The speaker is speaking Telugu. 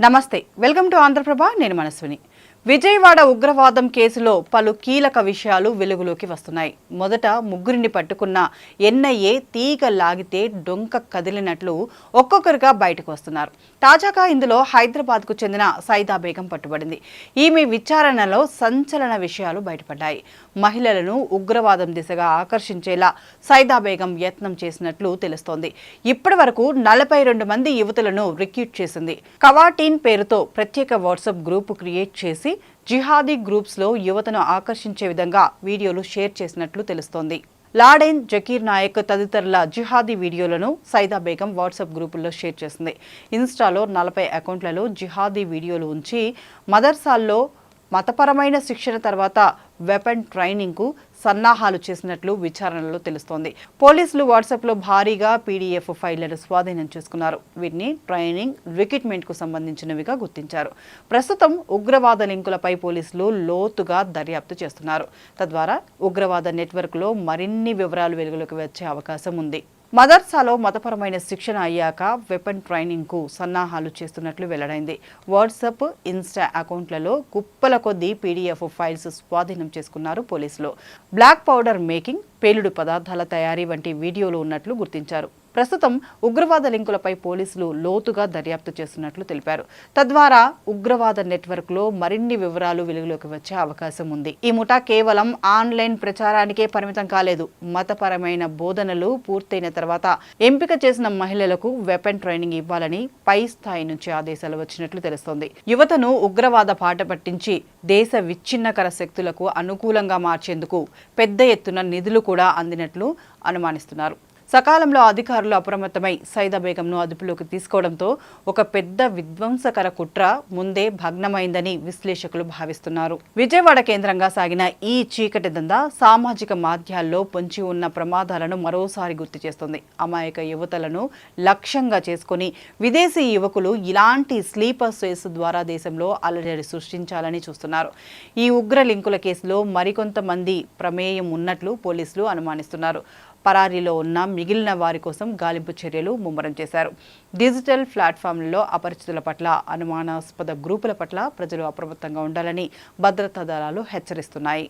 నమస్తే, వెల్కమ్ టు ఆంధ్రప్రభ. నేను మనస్విని. విజయవాడ ఉగ్రవాదం కేసులో పలు కీలక విషయాలు వెలుగులోకి వస్తున్నాయి. మొదట ముగ్గురిని పట్టుకున్న ఎన్ఐఏ తీగ లాగితే డొంక కదిలినట్లు ఒక్కొక్కరుగా బయటకు వస్తున్నారు. తాజాగా ఇందులో హైదరాబాద్కు చెందిన సైదా బేగం పట్టుబడింది. ఈమె విచారణలో సంచలన విషయాలు బయటపడ్డాయి. మహిళలను ఉగ్రవాదం దిశగా ఆకర్షించేలా సైదా బేగం యత్నం చేసినట్లు తెలుస్తోంది. ఇప్పటి వరకు 42 మంది యువతులను రిక్రూట్ చేసింది. కవాటీన్ పేరుతో ప్రత్యేక వాట్సాప్ గ్రూప్ క్రియేట్ చేసి జిహాదీ గ్రూప్స్ లో యువతను ఆకర్షించే విధంగా వీడియోలు షేర్ చేసినట్లు తెలుస్తోంది. లాడెన్, జకీర్ నాయక్ తదితరుల జిహాదీ వీడియోలను సైదా బేగం వాట్సాప్ గ్రూపుల్లో షేర్ చేసింది. ఇన్స్టాలో 40 అకౌంట్లలో జిహాదీ వీడియోలు ఉంచి మదర్సాల్లో మతపరమైన శిక్షణ తర్వాత వెపన్ ట్రైనింగ్కు సన్నాహాలు చేసినట్లు విచారణలో తెలుస్తోంది. పోలీసులు వాట్సాప్లో భారీగా పీడీఎఫ్ ఫైళ్లను స్వాధీనం చేసుకున్నారు. వీటిని ట్రైనింగ్, రిక్రూట్మెంట్కు సంబంధించినవిగా గుర్తించారు. ప్రస్తుతం ఉగ్రవాద లింకులపై పోలీసులు లోతుగా దర్యాప్తు చేస్తున్నారు. తద్వారా ఉగ్రవాద నెట్వర్క్లో మరిన్ని వివరాలు వెలుగులోకి వచ్చే అవకాశం ఉంది. మదర్సాలో మతపరమైన శిక్షణ అయ్యాక వెపన్ ట్రైనింగ్కు సన్నాహాలు చేస్తున్నట్లు వెల్లడైంది. వాట్సాప్, ఇన్స్టా అకౌంట్లలో కుప్పల కొద్దీ పీడీఎఫ్ ఫైల్స్ స్వాధీనం చేసుకున్నారు పోలీసులు. బ్లాక్ పౌడర్ మేకింగ్, పేలుడు పదార్థాల తయారీ వంటి వీడియోలు ఉన్నట్లు గుర్తించారు. ప్రస్తుతం ఉగ్రవాద లింకులపై పోలీసులు లోతుగా దర్యాప్తు చేస్తున్నట్లు తెలిపారు. తద్వారా ఉగ్రవాద నెట్వర్క్లో మరిన్ని వివరాలు వెలుగులోకి వచ్చే అవకాశం ఉంది. ఈ ముఠా కేవలం ఆన్లైన్ ప్రచారానికే పరిమితం కాలేదు. మతపరమైన బోధనలు పూర్తయిన తర్వాత ఎంపిక చేసిన మహిళలకు వెపన్ ట్రైనింగ్ ఇవ్వాలని పై స్థాయి నుంచి ఆదేశాలు వచ్చినట్లు తెలుస్తోంది. యువతను ఉగ్రవాద పాట పట్టించి దేశ విచ్ఛిన్నకర శక్తులకు అనుకూలంగా మార్చేందుకు పెద్ద ఎత్తున నిధులు కూడా అందినట్లు అనుమానిస్తున్నారు. సకాలంలో అధికారులు అప్రమత్తమై సైదా బేగంను అదుపులోకి తీసుకోవడంతో ఒక పెద్ద విధ్వంసకర కుట్ర ముందే భగ్నమైందని విశ్లేషకులు భావిస్తున్నారు. విజయవాడ కేంద్రంగా సాగిన ఈ చీకటి దందా సామాజిక మాధ్యాల్లో పొంచి ఉన్న ప్రమాదాలను మరోసారి గుర్తు చేస్తుంది. అమాయక యువతలను లక్ష్యంగా చేసుకుని విదేశీ యువకులు ఇలాంటి స్లీపర్ సెల్స్ ద్వారా దేశంలో అలజడి సృష్టించాలని చూస్తున్నారు. ఈ ఉగ్ర లింకుల కేసులో మరికొంతమంది ప్రమేయం ఉన్నట్లు పోలీసులు అనుమానిస్తున్నారు. పరారీలో ఉన్న మిగిలిన వారి కోసం గాలింపు చర్యలు ముమ్మరం చేశారు. డిజిటల్ ప్లాట్ఫామ్లలో అపరిచితుల పట్ల, అనుమానాస్పద గ్రూపుల పట్ల ప్రజలు అప్రమత్తంగా ఉండాలని భద్రతా దళాలు హెచ్చరిస్తున్నాయి.